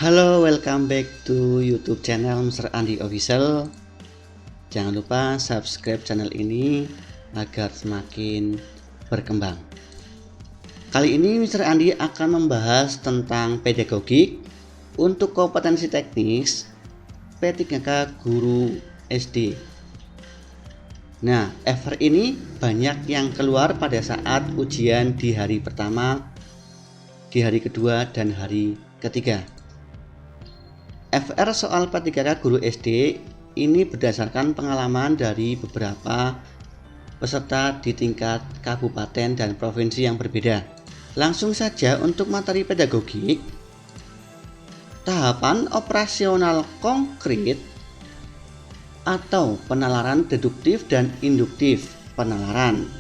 Halo, welcome back to YouTube channel Mr. Andi Official. Jangan lupa subscribe channel ini agar semakin berkembang. Kali ini Mr. Andi akan membahas tentang pedagogik untuk kompetensi teknis P3K guru SD. Nah, FR ini banyak yang keluar pada saat ujian di hari pertama, di hari kedua, dan hari ketiga. FR soal P3K guru SD ini berdasarkan pengalaman dari beberapa peserta di tingkat kabupaten dan provinsi yang berbeda. Langsung saja untuk materi pedagogik, tahapan operasional konkret atau penalaran deduktif dan induktif penalaran.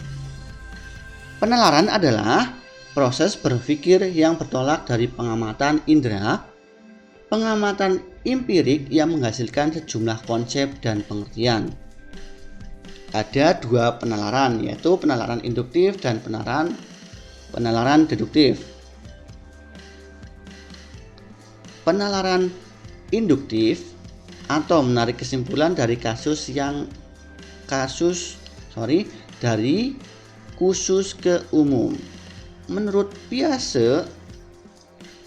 Penalaran adalah proses berpikir yang bertolak dari pengamatan indera, pengamatan empirik yang menghasilkan sejumlah konsep dan pengertian. Ada dua penalaran, yaitu penalaran induktif dan penalaran deduktif. Penalaran induktif atau menarik kesimpulan dari dari khusus ke umum. Menurut Piaget,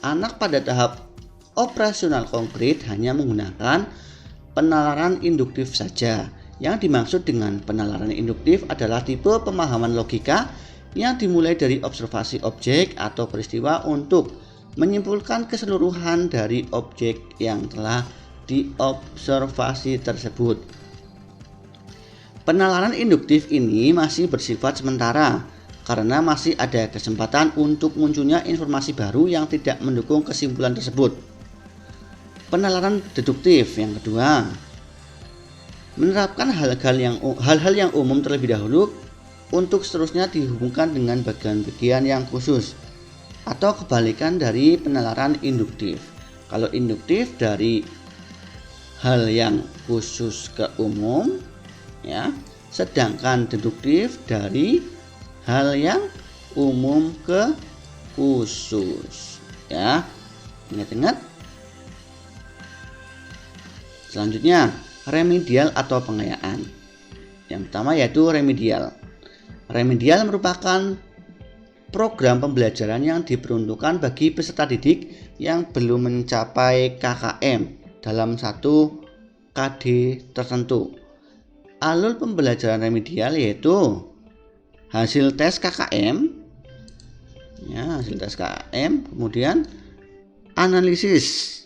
anak pada tahap operasional konkret hanya menggunakan penalaran induktif saja. Yang dimaksud dengan penalaran induktif adalah tipe pemahaman logika yang dimulai dari observasi objek atau peristiwa untuk menyimpulkan keseluruhan dari objek yang telah diobservasi tersebut. Penalaran induktif ini masih bersifat sementara karena masih ada kesempatan untuk munculnya informasi baru yang tidak mendukung kesimpulan tersebut. Penalaran deduktif yang kedua menerapkan hal-hal yang umum terlebih dahulu untuk seterusnya dihubungkan dengan bagian-bagian yang khusus, atau kebalikan dari penalaran induktif. Kalau induktif dari hal yang khusus ke umum, ya, sedangkan deduktif dari hal yang umum ke khusus, ya. Ingat-ingat. Selanjutnya, remedial atau pengayaan. Yang pertama yaitu remedial. Remedial merupakan program pembelajaran yang diperuntukkan bagi peserta didik yang belum mencapai KKM dalam satu KD tertentu. Alur pembelajaran remedial yaitu hasil tes KKM, kemudian analisis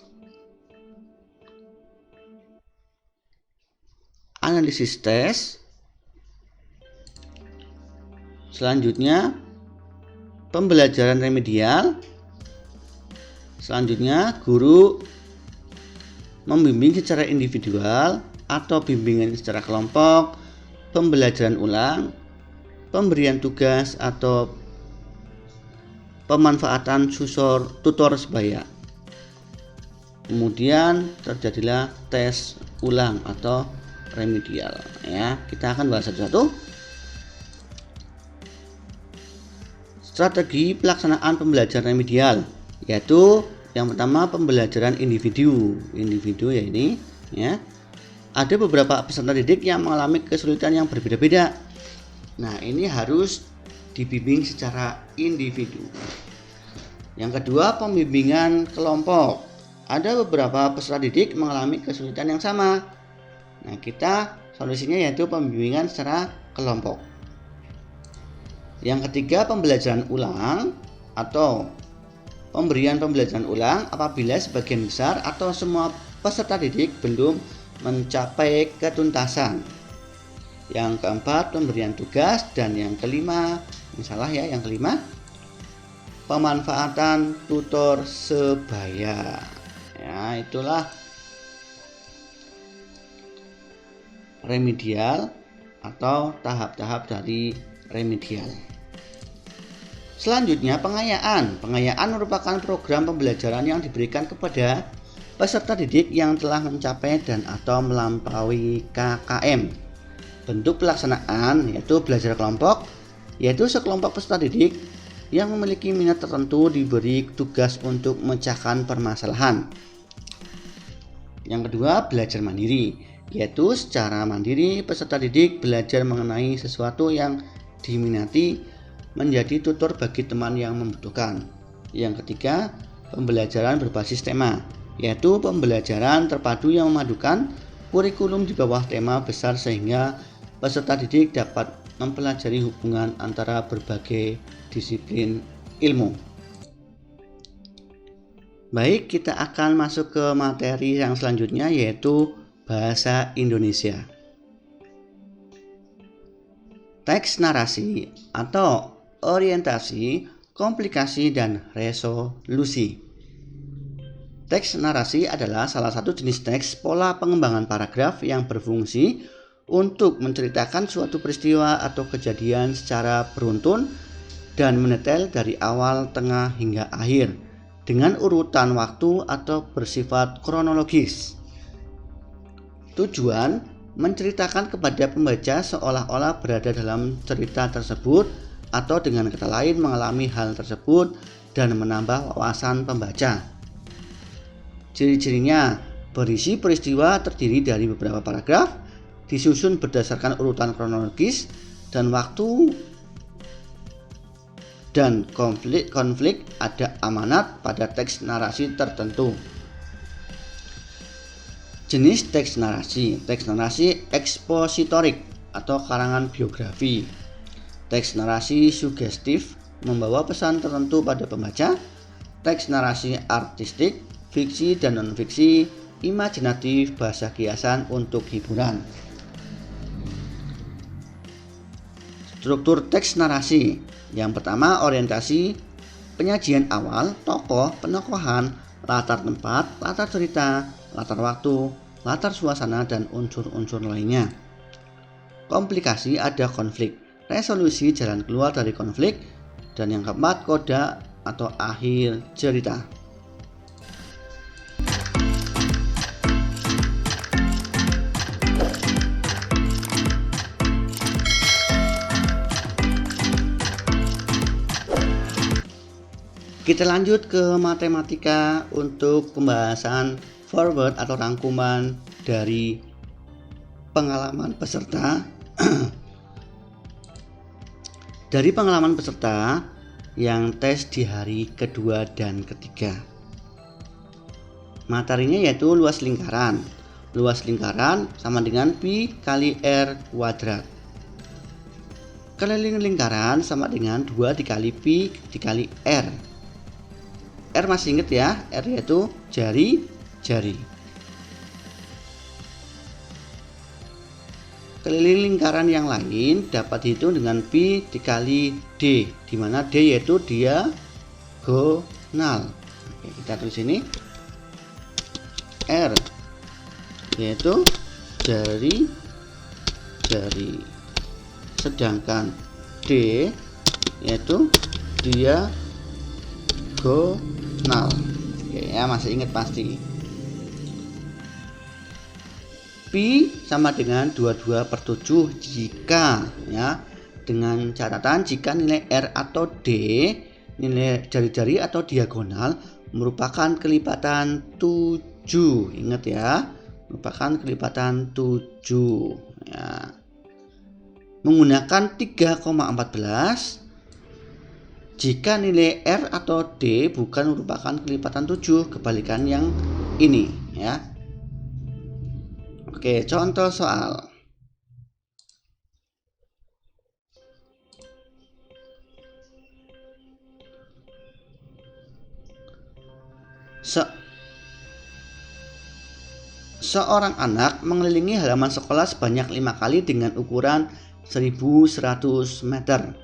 tes, selanjutnya pembelajaran remedial, selanjutnya guru membimbing secara individual atau bimbingan secara kelompok, pembelajaran ulang, pemberian tugas atau pemanfaatan tutor sebaya. Kemudian terjadilah tes ulang atau remedial, ya. Kita akan bahas satu-satu. Strategi pelaksanaan pembelajaran remedial yaitu yang pertama pembelajaran individu ya ini, ya. Ada beberapa peserta didik yang mengalami kesulitan yang berbeda-beda. Nah, ini harus dibimbing secara individu. Yang kedua, pembimbingan kelompok. Ada beberapa peserta didik mengalami kesulitan yang sama. Nah, kita solusinya yaitu pembimbingan secara kelompok. Yang ketiga, pembelajaran ulang atau pemberian pembelajaran ulang apabila sebagian besar atau semua peserta didik belum mencapai ketuntasan. Yang keempat, pemberian tugas, dan yang kelima, pemanfaatan tutor sebaya. Ya, itulah remedial atau tahap-tahap dari remedial. Selanjutnya, pengayaan. Pengayaan merupakan program pembelajaran yang diberikan kepada peserta didik yang telah mencapai dan atau melampaui KKM. Bentuk pelaksanaan yaitu belajar kelompok, yaitu sekelompok peserta didik yang memiliki minat tertentu diberi tugas untuk memecahkan permasalahan Yang kedua, belajar mandiri, yaitu secara mandiri peserta didik belajar mengenai sesuatu yang diminati menjadi tutor bagi teman yang membutuhkan. Yang ketiga, pembelajaran berbasis tema, yaitu pembelajaran terpadu yang memadukan kurikulum di bawah tema besar sehingga peserta didik dapat mempelajari hubungan antara berbagai disiplin ilmu. Baik, kita akan masuk ke materi yang selanjutnya, yaitu bahasa Indonesia. Teks narasi atau orientasi, komplikasi, dan resolusi. Teks narasi adalah salah satu jenis teks pola pengembangan paragraf yang berfungsi untuk menceritakan suatu peristiwa atau kejadian secara beruntun dan mendetail dari awal, tengah, hingga akhir dengan urutan waktu atau bersifat kronologis. Tujuan menceritakan kepada pembaca seolah-olah berada dalam cerita tersebut atau dengan kata lain mengalami hal tersebut dan menambah wawasan pembaca. Ciri-cirinya berisi peristiwa terdiri dari beberapa paragraf, disusun berdasarkan urutan kronologis dan waktu, dan konflik ada amanat pada teks narasi tertentu. Jenis teks narasi ekspositorik atau karangan biografi. Teks narasi sugestif membawa pesan tertentu pada pembaca. Teks narasi artistik, fiksi dan non-fiksi, imajinatif, bahasa kiasan untuk hiburan. Struktur teks narasi. Yang pertama, orientasi, penyajian awal, tokoh, penokohan, latar tempat, latar cerita, latar waktu, latar suasana, dan unsur-unsur lainnya. Komplikasi, ada konflik, resolusi, jalan keluar dari konflik, dan yang keempat, koda atau akhir cerita. Kita lanjut ke matematika untuk pembahasan forward atau rangkuman dari pengalaman peserta. Dari pengalaman peserta yang tes di hari kedua dan ketiga. Materinya yaitu luas lingkaran. Luas lingkaran sama dengan pi kali r kuadrat. Keliling lingkaran sama dengan 2 dikali pi dikali r. R masih ingat ya, R yaitu jari. Keliling lingkaran yang lain dapat dihitung dengan pi dikali d, di mana d yaitu diagonal. Oke, kita tulis ini. R yaitu jari. Sedangkan d yaitu diagonal. Oke ya, masih ingat pasti. Pi sama dengan 22/7 jika ya, dengan catatan jika nilai R atau D, nilai jari-jari atau diagonal merupakan kelipatan 7. Ingat ya, merupakan kelipatan 7 ya. Menggunakan 3,14 jika nilai R atau D bukan merupakan kelipatan 7, kebalikan yang ini ya. Oke, contoh soal. Seorang anak mengelilingi halaman sekolah sebanyak 5 kali dengan ukuran 1100 meter.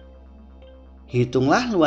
Hitunglah luas